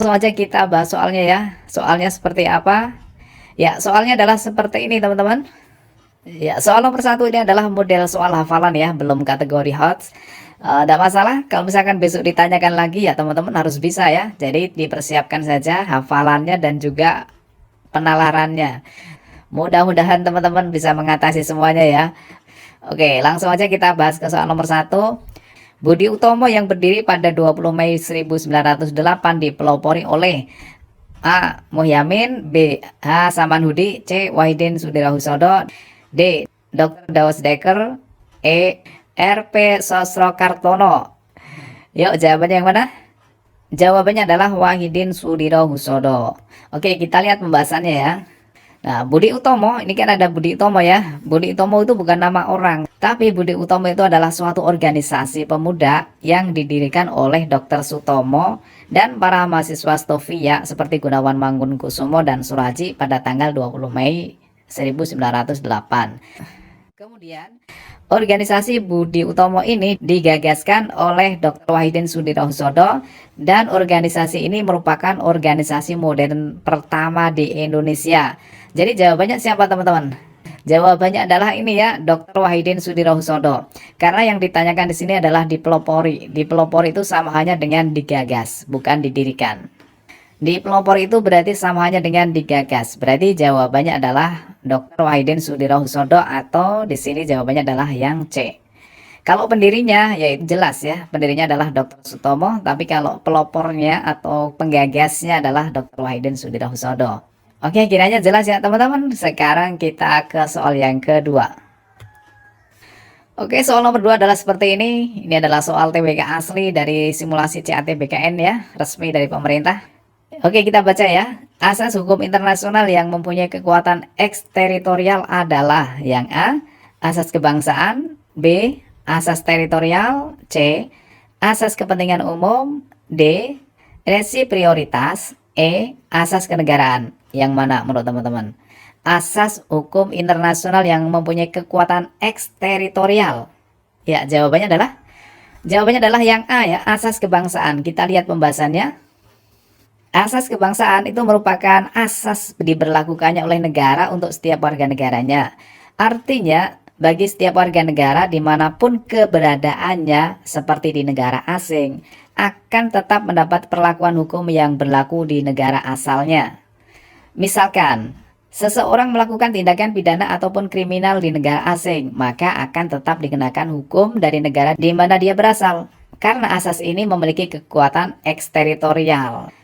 Langsung aja kita bahas soalnya ya. Soalnya seperti apa? Ya, soalnya adalah seperti ini teman-teman. Ya, soal nomor satu ini adalah model soal hafalan ya, belum kategori HOTS. Tidak masalah, kalau misalkan besok ditanyakan lagi ya teman-teman harus bisa ya. Jadi dipersiapkan saja hafalannya dan juga penalarannya. Mudah-mudahan teman-teman bisa mengatasi semuanya ya. Oke, langsung aja kita bahas ke soal nomor satu. Budi Utomo yang berdiri pada 20 Mei 1908 dipelopori oleh A. Muhyamin, B. H. Samanhudi, C. Wahidin Sudirohusodo, D. Dr. Dawas Dekker, E. R.P. Sosrokartono. Yuk, jawabannya yang mana? Jawabannya adalah Wahidin Sudirohusodo. Oke, kita lihat pembahasannya ya. Nah, Budi Utomo, ini kan ada Budi Utomo ya. Budi Utomo itu bukan nama orang, tapi Budi Utomo itu adalah suatu organisasi pemuda yang didirikan oleh Dr. Sutomo dan para mahasiswa Stovia seperti Gunawan Mangunkusumo dan Suraji pada tanggal 20 Mei 1908. Kemudian, organisasi Budi Utomo ini digagaskan oleh Dr. Wahidin Sudirohusodo dan organisasi ini merupakan organisasi modern pertama di Indonesia. Jadi jawabannya siapa teman-teman? Jawabannya adalah ini ya, Dr. Wahidin Sudirohusodo. Karena yang ditanyakan di sini adalah dipelopori. Dipelopori itu sama hanya dengan digagas, bukan didirikan. Dipelopori itu berarti sama hanya dengan digagas. Berarti jawabannya adalah Dr. Wahidin Sudirohusodo atau di sini jawabannya adalah yang C. Kalau pendirinya ya jelas ya, pendirinya adalah Dr. Sutomo, tapi kalau pelopornya atau penggagasnya adalah Dr. Wahidin Sudirohusodo. Oke, kiranya jelas ya teman-teman. Sekarang kita ke soal yang kedua. Oke, soal nomor 2 adalah seperti ini. Ini adalah soal TBK asli dari simulasi CAT-BKN ya, resmi dari pemerintah. Oke, kita baca ya. Asas hukum internasional yang mempunyai kekuatan eksteritorial adalah yang A, asas kebangsaan, B, asas teritorial, C, asas kepentingan umum, D, resi prioritas, E, asas kenegaraan. Yang mana menurut teman-teman? Asas hukum internasional yang mempunyai kekuatan eksteritorial. Ya, jawabannya adalah yang A ya, asas kebangsaan. Kita lihat pembahasannya. Asas kebangsaan itu merupakan asas diberlakukannya oleh negara untuk setiap warga negaranya. Artinya, bagi setiap warga negara dimanapun keberadaannya seperti di negara asing, akan tetap mendapat perlakuan hukum yang berlaku di negara asalnya. Misalkan, seseorang melakukan tindakan pidana ataupun kriminal di negara asing, maka akan tetap dikenakan hukum dari negara di mana dia berasal. Karena asas ini memiliki kekuatan eksteritorial.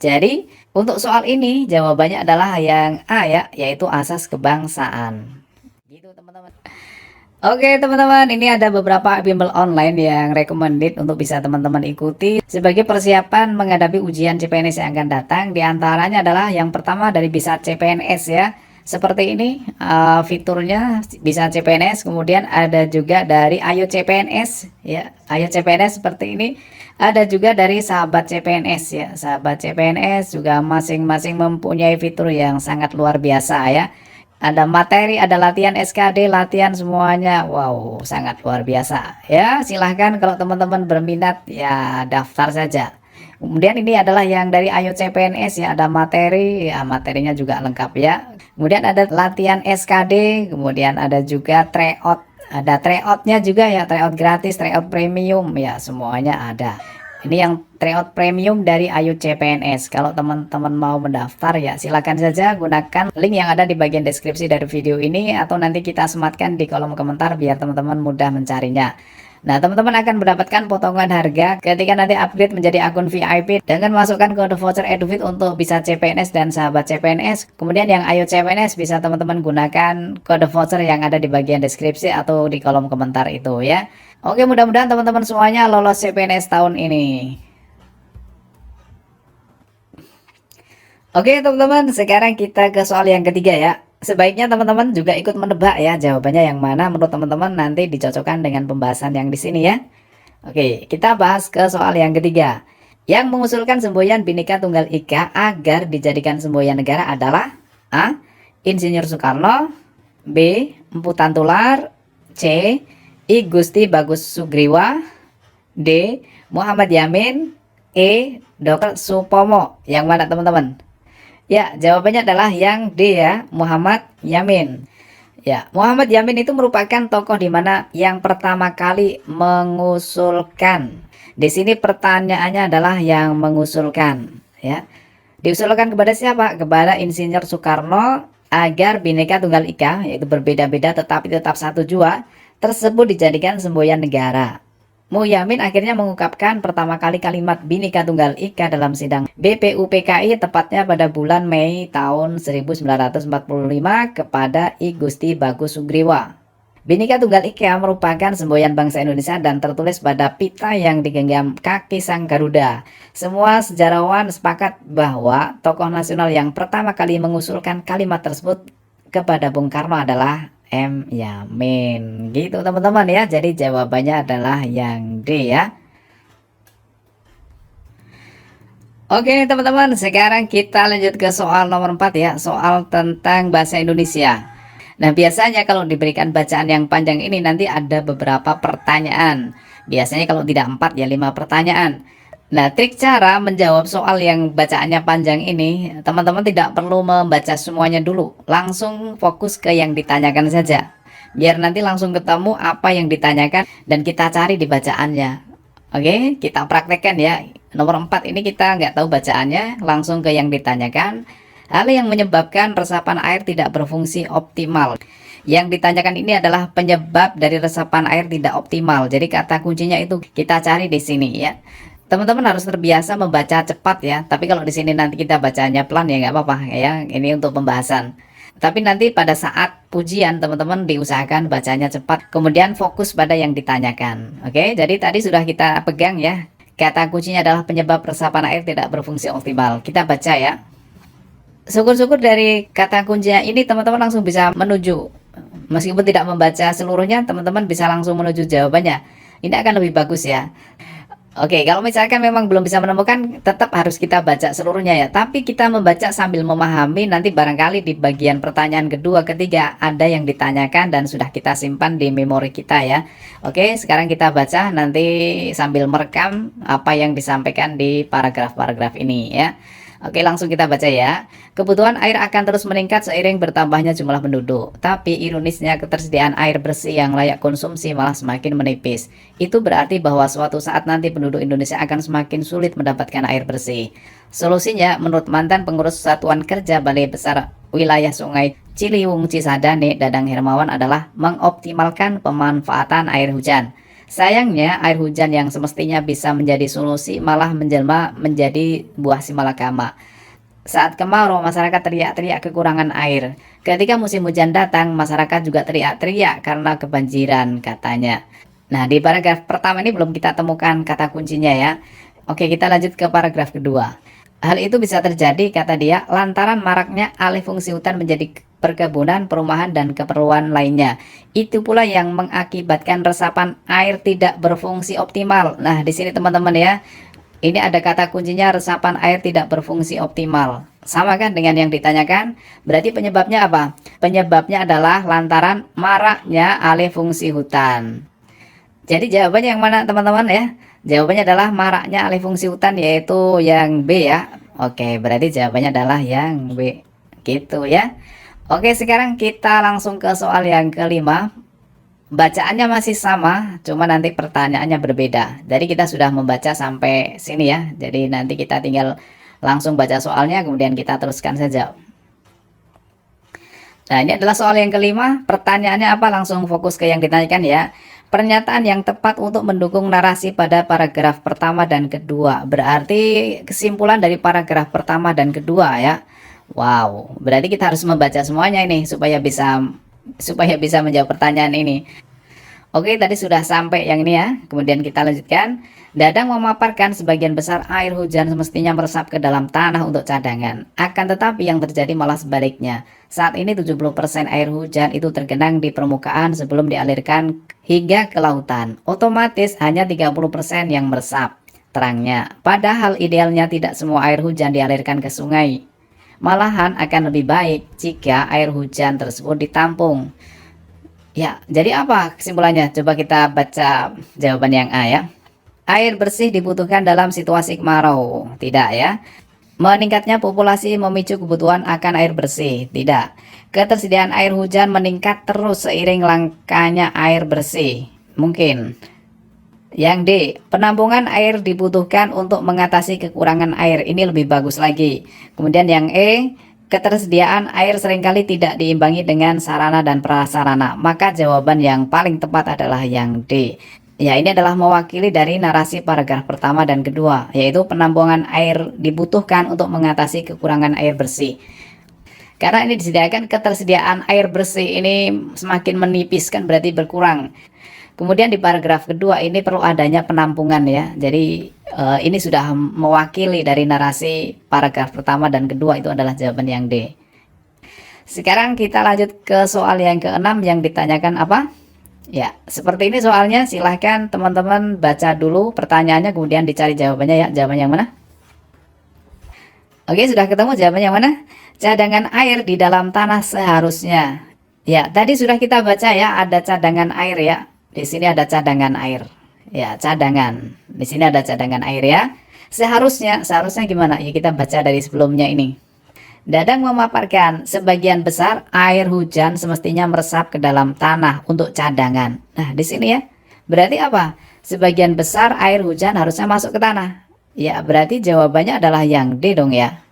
Jadi, untuk soal ini jawabannya adalah yang A ya, yaitu asas kebangsaan. Gitu teman-teman. Oke teman-teman, ini ada beberapa bimbel online yang recommended untuk bisa teman-teman ikuti sebagai persiapan menghadapi ujian CPNS yang akan datang. Di antaranya adalah yang pertama dari Bisa CPNS ya. Seperti ini fiturnya Bisa CPNS, kemudian ada juga dari Ayo CPNS ya. Ayo CPNS seperti ini. Ada juga dari Sahabat CPNS ya. Sahabat CPNS juga masing-masing mempunyai fitur yang sangat luar biasa ya. Ada materi, ada latihan SKD, latihan semuanya. Wow, sangat luar biasa. Ya, silahkan kalau teman-teman berminat ya daftar saja. Kemudian ini adalah yang dari Ayo CPNS ya, ada materi, ya materinya juga lengkap ya. Kemudian ada latihan SKD, kemudian ada juga tryout. Ada tryoutnya juga ya, tryout gratis, tryout premium ya, semuanya ada. Ini yang tryout premium dari Ayo CPNS. Kalau teman-teman mau mendaftar ya silakan saja gunakan link yang ada di bagian deskripsi dari video ini atau nanti kita sematkan di kolom komentar biar teman-teman mudah mencarinya. Nah, teman-teman akan mendapatkan potongan harga ketika nanti upgrade menjadi akun VIP dengan masukkan kode voucher EduFit untuk Bisa CPNS dan Sahabat CPNS. Kemudian yang Ayo CPNS bisa teman-teman gunakan kode voucher yang ada di bagian deskripsi atau di kolom komentar itu ya. Oke, mudah-mudahan teman-teman semuanya lolos CPNS tahun ini. Oke teman-teman, sekarang kita ke soal yang ketiga ya. Sebaiknya teman-teman juga ikut menebak ya jawabannya yang mana menurut teman-teman, nanti dicocokkan dengan pembahasan yang di sini ya. Oke, kita bahas ke soal yang ketiga. Yang mengusulkan semboyan Bhinneka Tunggal Ika agar dijadikan semboyan negara adalah A. Insinyur Soekarno, B. Empu Tantular, C. I Gusti Bagus Sugriwa, D. Muhammad Yamin, E. Dr. Supomo. Yang mana teman-teman? Ya, jawabannya adalah yang D ya, Muhammad Yamin. Ya, Muhammad Yamin itu merupakan tokoh di mana yang pertama kali mengusulkan. Di sini pertanyaannya adalah yang mengusulkan, ya. Diusulkan kepada siapa? Kepada Insinyur Soekarno agar Bhinneka Tunggal Ika, yaitu berbeda-beda tetapi tetap satu jua, tersebut dijadikan semboyan negara. Muhyamin akhirnya mengungkapkan pertama kali kalimat Bhinneka Tunggal Ika dalam sidang BPUPKI tepatnya pada bulan Mei tahun 1945 kepada I Gusti Bagus Sugriwa. Bhinneka Tunggal Ika merupakan semboyan bangsa Indonesia dan tertulis pada pita yang digenggam kaki sang Garuda. Semua sejarawan sepakat bahwa tokoh nasional yang pertama kali mengusulkan kalimat tersebut kepada Bung Karno adalah M. Yamin. Gitu teman-teman ya. Jadi jawabannya adalah yang D ya. Oke teman-teman, sekarang kita lanjut ke soal nomor 4 ya. Soal tentang bahasa Indonesia. Nah, biasanya kalau diberikan bacaan yang panjang ini nanti ada beberapa pertanyaan. Biasanya kalau tidak 4 ya 5 pertanyaan. Nah, trik cara menjawab soal yang bacaannya panjang ini, teman-teman tidak perlu membaca semuanya dulu. Langsung fokus ke yang ditanyakan saja. Biar nanti langsung ketemu apa yang ditanyakan dan kita cari di bacaannya. Oke, kita praktekkan ya. Nomor 4 ini kita nggak tahu bacaannya, langsung ke yang ditanyakan. Hal yang menyebabkan resapan air tidak berfungsi optimal. Yang ditanyakan ini adalah penyebab dari resapan air tidak optimal. Jadi kata kuncinya itu kita cari di sini ya. Teman-teman harus terbiasa membaca cepat ya. Tapi kalau di sini nanti kita bacanya pelan ya nggak apa-apa ya. Ini untuk pembahasan. Tapi nanti pada saat pujian teman-teman diusahakan bacanya cepat. Kemudian fokus pada yang ditanyakan. Oke, jadi tadi sudah kita pegang ya. Kata kuncinya adalah penyebab resapan air tidak berfungsi optimal. Kita baca ya. Syukur-syukur dari kata kuncinya ini teman-teman langsung bisa menuju. Meskipun tidak membaca seluruhnya, teman-teman bisa langsung menuju jawabannya. Ini akan lebih bagus ya. Oke, kalau misalkan memang belum bisa menemukan, tetap harus kita baca seluruhnya ya. Tapi kita membaca sambil memahami, nanti barangkali di bagian pertanyaan kedua, ketiga, ada yang ditanyakan dan sudah kita simpan di memori kita ya. Oke, sekarang kita baca nanti sambil merekam apa yang disampaikan di paragraf-paragraf ini ya. Oke, langsung kita baca ya. Kebutuhan air akan terus meningkat seiring bertambahnya jumlah penduduk. Tapi ironisnya ketersediaan air bersih yang layak konsumsi malah semakin menipis. Itu berarti bahwa suatu saat nanti penduduk Indonesia akan semakin sulit mendapatkan air bersih. Solusinya, menurut mantan pengurus Satuan Kerja Balai Besar Wilayah Sungai Ciliwung Cisadane, Dadang Hermawan adalah mengoptimalkan pemanfaatan air hujan. Sayangnya, air hujan yang semestinya bisa menjadi solusi malah menjelma menjadi buah simalakama. Saat kemarau, masyarakat teriak-teriak kekurangan air. Ketika musim hujan datang, masyarakat juga teriak-teriak karena kebanjiran, katanya. Nah, di paragraf pertama ini belum kita temukan kata kuncinya ya. Oke, kita lanjut ke paragraf kedua. Hal itu bisa terjadi, kata dia, lantaran maraknya alih fungsi hutan menjadi perkebunan, perumahan, dan keperluan lainnya. Itu pula yang mengakibatkan resapan air tidak berfungsi optimal. Nah, di sini teman-teman ya, ini ada kata kuncinya resapan air tidak berfungsi optimal. Sama kan dengan yang ditanyakan? Berarti penyebabnya apa? Penyebabnya adalah lantaran maraknya alih fungsi hutan. Jadi jawabannya yang mana teman-teman ya? Jawabannya adalah maraknya alih fungsi hutan, yaitu yang B ya. Oke, berarti jawabannya adalah yang B. Gitu ya. Oke, sekarang kita langsung ke soal yang kelima. Bacaannya masih sama, cuma nanti pertanyaannya berbeda. Jadi kita sudah membaca sampai sini ya. Jadi nanti kita tinggal langsung baca soalnya, kemudian kita teruskan saja. Nah, ini adalah soal yang kelima. Pertanyaannya apa? Langsung fokus ke yang ditanyakan ya. Pernyataan yang tepat untuk mendukung narasi pada paragraf pertama dan kedua. Berarti kesimpulan dari paragraf pertama dan kedua ya. Wow, berarti kita harus membaca semuanya ini supaya bisa menjawab pertanyaan ini. Oke, tadi sudah sampai yang ini ya. Kemudian kita lanjutkan. Dadang memaparkan sebagian besar air hujan semestinya meresap ke dalam tanah untuk cadangan. Akan tetapi yang terjadi malah sebaliknya. Saat ini 70% air hujan itu tergenang di permukaan sebelum dialirkan hingga ke lautan. Otomatis hanya 30% yang meresap, terangnya. Padahal idealnya tidak semua air hujan dialirkan ke sungai. Malahan akan lebih baik jika air hujan tersebut ditampung. Ya, jadi apa kesimpulannya? Coba kita baca jawaban yang A ya. Air bersih dibutuhkan dalam situasi kemarau. Tidak ya. Meningkatnya populasi memicu kebutuhan akan air bersih. Tidak. Ketersediaan air hujan meningkat terus seiring langkanya air bersih. Mungkin. Yang D, penampungan air dibutuhkan untuk mengatasi kekurangan air. Ini lebih bagus lagi. Kemudian yang E, ketersediaan air seringkali tidak diimbangi dengan sarana dan prasarana. Maka jawaban yang paling tepat adalah yang D. Ya, ini adalah mewakili dari narasi paragraf pertama dan kedua, yaitu penampungan air dibutuhkan untuk mengatasi kekurangan air bersih. Karena ini disediakan ketersediaan air bersih ini semakin menipis kan berarti berkurang. Kemudian di paragraf kedua ini perlu adanya penampungan ya. Jadi ini sudah mewakili dari narasi paragraf pertama dan kedua, itu adalah jawaban yang D. Sekarang kita lanjut ke soal yang keenam yang ditanyakan apa? Ya, seperti ini soalnya, silahkan teman-teman baca dulu pertanyaannya kemudian dicari jawabannya ya. Jawaban yang mana? Oke, sudah ketemu jawaban yang mana? Cadangan air di dalam tanah seharusnya. Ya, tadi sudah kita baca ya, ada cadangan air ya. Di sini ada cadangan air. Ya, cadangan. Di sini ada cadangan air ya. Seharusnya gimana? Ya, kita baca dari sebelumnya ini. Dadang memaparkan sebagian besar air hujan semestinya meresap ke dalam tanah untuk cadangan. Nah, di sini ya. Berarti apa? Sebagian besar air hujan harusnya masuk ke tanah. Ya, berarti jawabannya adalah yang D dong ya.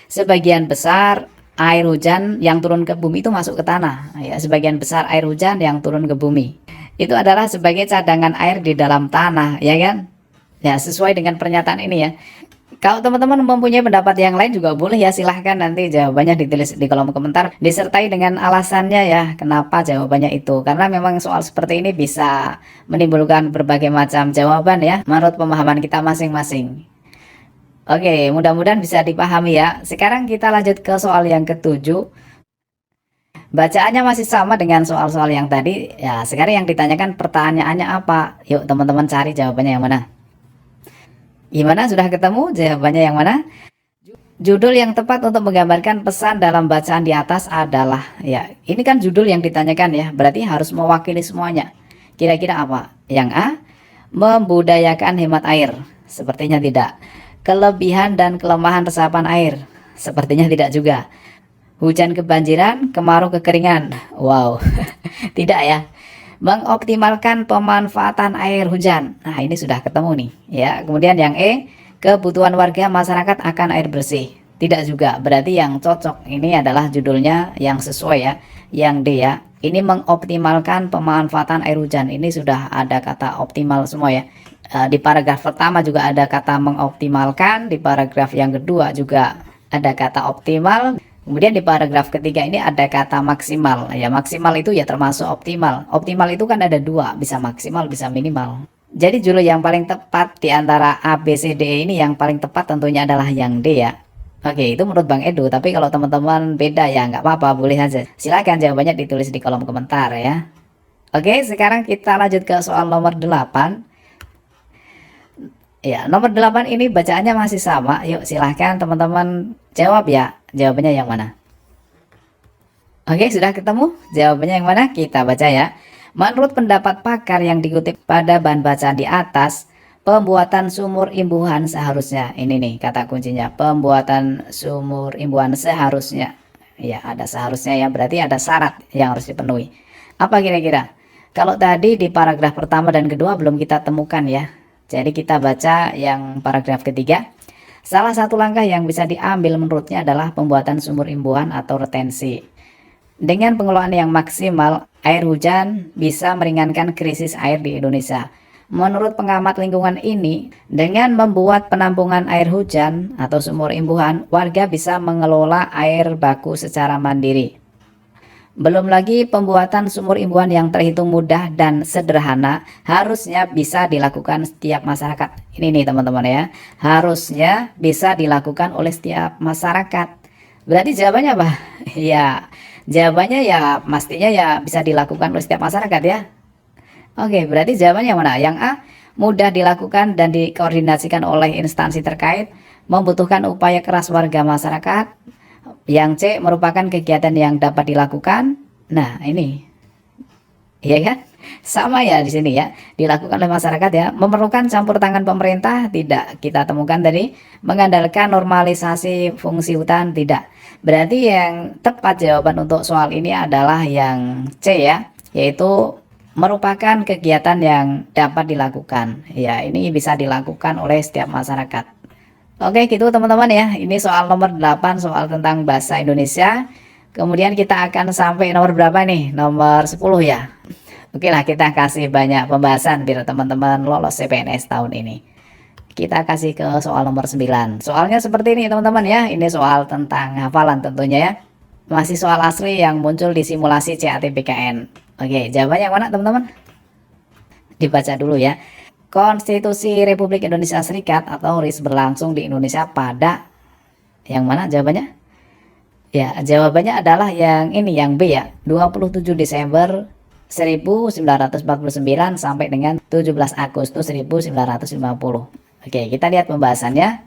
Sebagian besar air hujan yang turun ke bumi itu masuk ke tanah. Ya, sebagian besar air hujan yang turun ke bumi itu adalah sebagai cadangan air di dalam tanah, ya kan? Ya, sesuai dengan pernyataan ini ya. Kalau teman-teman mempunyai pendapat yang lain juga boleh ya, silahkan nanti jawabannya ditulis di kolom komentar, disertai dengan alasannya ya, kenapa jawabannya itu. Karena memang soal seperti ini bisa menimbulkan berbagai macam jawaban ya, menurut pemahaman kita masing-masing. Oke, mudah-mudahan bisa dipahami ya. Sekarang kita lanjut ke soal yang ketujuh. Bacaannya masih sama dengan soal-soal yang tadi. Ya, sekarang yang ditanyakan pertanyaannya apa? Yuk teman-teman cari jawabannya yang mana. Gimana, sudah ketemu jawabannya yang mana? Judul yang tepat untuk menggambarkan pesan dalam bacaan di atas adalah, ya ini kan judul yang ditanyakan ya, berarti harus mewakili semuanya. Kira-kira apa? Yang A, membudayakan hemat air. Sepertinya tidak. Kelebihan dan kelemahan resapan air. Sepertinya tidak juga. Hujan kebanjiran, kemarau kekeringan. Wow, tidak ya. Mengoptimalkan pemanfaatan air hujan. Nah, ini sudah ketemu nih ya. Kemudian yang E, kebutuhan warga masyarakat akan air bersih. Tidak juga. Berarti yang cocok ini adalah judulnya yang sesuai ya. Yang D ya. Ini mengoptimalkan pemanfaatan air hujan. Ini sudah ada kata optimal semua ya. Di paragraf pertama juga ada kata mengoptimalkan. Di paragraf yang kedua juga ada kata optimal. Kemudian di paragraf ketiga ini ada kata maksimal. Ya, maksimal itu ya termasuk optimal. Optimal itu kan ada dua, bisa maksimal, bisa minimal. Jadi judul yang paling tepat di antara A, B, C, D ini yang paling tepat tentunya adalah yang D ya. Oke, itu menurut Bang Edu. Tapi kalau teman-teman beda ya nggak apa-apa, boleh aja. Silahkan jawabannya ditulis di kolom komentar ya. Oke, sekarang kita lanjut ke soal nomor 8. Ya, nomor 8 ini bacaannya masih sama. Yuk silahkan teman-teman jawab ya. Jawabannya yang mana? Oke, sudah ketemu? Jawabannya yang mana? Kita baca ya. Menurut pendapat pakar yang dikutip pada bahan bacaan di atas, pembuatan sumur imbuhan seharusnya. Ini nih kata kuncinya. Pembuatan sumur imbuhan seharusnya. Ya, ada seharusnya ya. Berarti ada syarat yang harus dipenuhi. Apa kira-kira? Kalau tadi di paragraf pertama dan kedua belum kita temukan ya. Jadi kita baca yang paragraf ketiga. Salah satu langkah yang bisa diambil menurutnya adalah pembuatan sumur imbuhan atau retensi. Dengan pengelolaan yang maksimal, air hujan bisa meringankan krisis air di Indonesia. Menurut pengamat lingkungan ini, dengan membuat penampungan air hujan atau sumur imbuhan, warga bisa mengelola air baku secara mandiri. Belum lagi pembuatan sumur imbuhan yang terhitung mudah dan sederhana harusnya bisa dilakukan setiap masyarakat. Ini nih teman-teman ya, harusnya bisa dilakukan oleh setiap masyarakat. Berarti jawabannya apa? Ya, jawabannya ya pastinya ya bisa dilakukan oleh setiap masyarakat ya. Oke, berarti jawabannya mana? Yang A, mudah dilakukan dan dikoordinasikan oleh instansi terkait, membutuhkan upaya keras warga masyarakat. Yang C, merupakan kegiatan yang dapat dilakukan. Nah, ini. Iya kan? Sama ya di sini ya, dilakukan oleh masyarakat ya. Memerlukan campur tangan pemerintah? Tidak, kita temukan tadi. Mengandalkan normalisasi fungsi hutan? Tidak. Berarti yang tepat jawaban untuk soal ini adalah yang C ya, yaitu merupakan kegiatan yang dapat dilakukan. Ya, ini bisa dilakukan oleh setiap masyarakat. Oke, gitu teman-teman ya. Ini soal nomor 8, soal tentang bahasa Indonesia. Kemudian kita akan sampai nomor berapa nih? Nomor 10 ya. Oke lah, kita kasih banyak pembahasan biar teman-teman lolos CPNS tahun ini. Kita kasih ke soal nomor 9. Soalnya seperti ini teman-teman ya. Ini soal tentang hafalan tentunya ya. Masih soal asli yang muncul di simulasi CATBKN. Oke, jawabannya yang mana teman-teman? Dibaca dulu ya. Konstitusi Republik Indonesia Serikat atau RIS berlangsung di Indonesia pada yang mana jawabannya? Ya, jawabannya adalah yang ini, yang B ya. 27 Desember 1949 sampai dengan 17 Agustus 1950. Oke, kita lihat pembahasannya.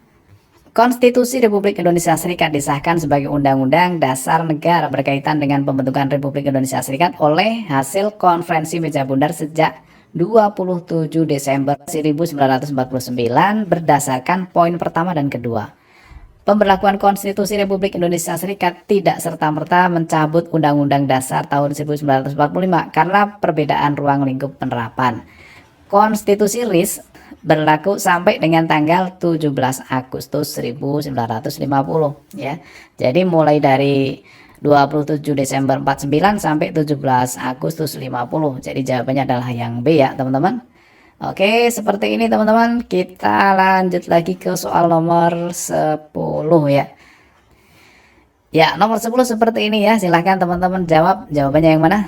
Konstitusi Republik Indonesia Serikat disahkan sebagai Undang-Undang Dasar Negara berkaitan dengan pembentukan Republik Indonesia Serikat oleh hasil Konferensi Meja Bundar sejak 27 Desember 1949 berdasarkan poin pertama dan kedua. Pemberlakuan Konstitusi Republik Indonesia Serikat tidak serta-merta mencabut Undang-Undang Dasar tahun 1945 karena perbedaan ruang lingkup penerapan. Konstitusi RIS berlaku sampai dengan tanggal 17 Agustus 1950 ya. Jadi mulai dari 27 Desember 49 sampai 17 Agustus 50. Jadi jawabannya adalah yang B ya, teman-teman. Oke, seperti ini teman-teman. Kita lanjut lagi ke soal nomor 10 ya. Ya, nomor 10 seperti ini ya. Silahkan teman-teman jawab. Jawabannya yang mana?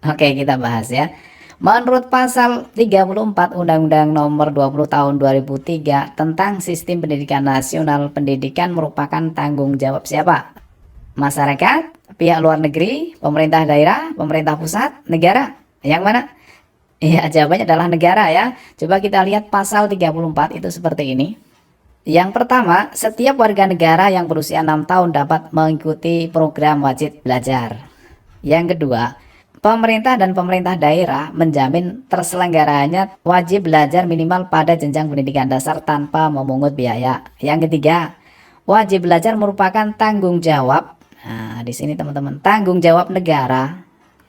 Oke, kita bahas ya. Menurut pasal 34 Undang-Undang nomor 20 tahun 2003 tentang Sistem Pendidikan Nasional, pendidikan merupakan tanggung jawab siapa? Masyarakat, pihak luar negeri, pemerintah daerah, pemerintah pusat, negara. Yang mana? Ya, jawabannya adalah negara ya. Coba kita lihat pasal 34 itu seperti ini. Yang pertama, setiap warga negara yang berusia 6 tahun dapat mengikuti program wajib belajar. Yang kedua, pemerintah dan pemerintah daerah menjamin terselenggaranya wajib belajar minimal pada jenjang pendidikan dasar tanpa memungut biaya. Yang ketiga, wajib belajar merupakan tanggung jawab. Nah, di sini teman-teman, tanggung jawab negara.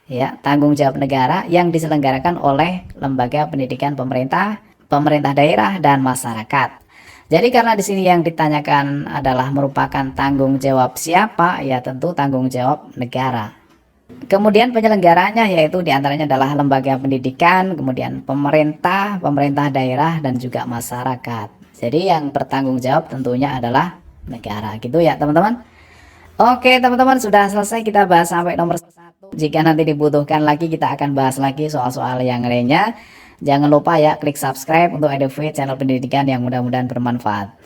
Ya, tanggung jawab negara yang diselenggarakan oleh lembaga pendidikan pemerintah, pemerintah daerah, dan masyarakat. Jadi karena di sini yang ditanyakan adalah merupakan tanggung jawab siapa, ya tentu tanggung jawab negara. Kemudian penyelenggaranya yaitu diantaranya adalah lembaga pendidikan, kemudian pemerintah, pemerintah daerah, dan juga masyarakat. Jadi yang bertanggung jawab tentunya adalah negara, gitu ya teman-teman. Oke teman-teman, sudah selesai kita bahas sampai nomor 1. Jika nanti dibutuhkan lagi kita akan bahas lagi soal-soal yang lainnya. Jangan lupa ya klik subscribe untuk EduFit channel pendidikan yang mudah-mudahan bermanfaat.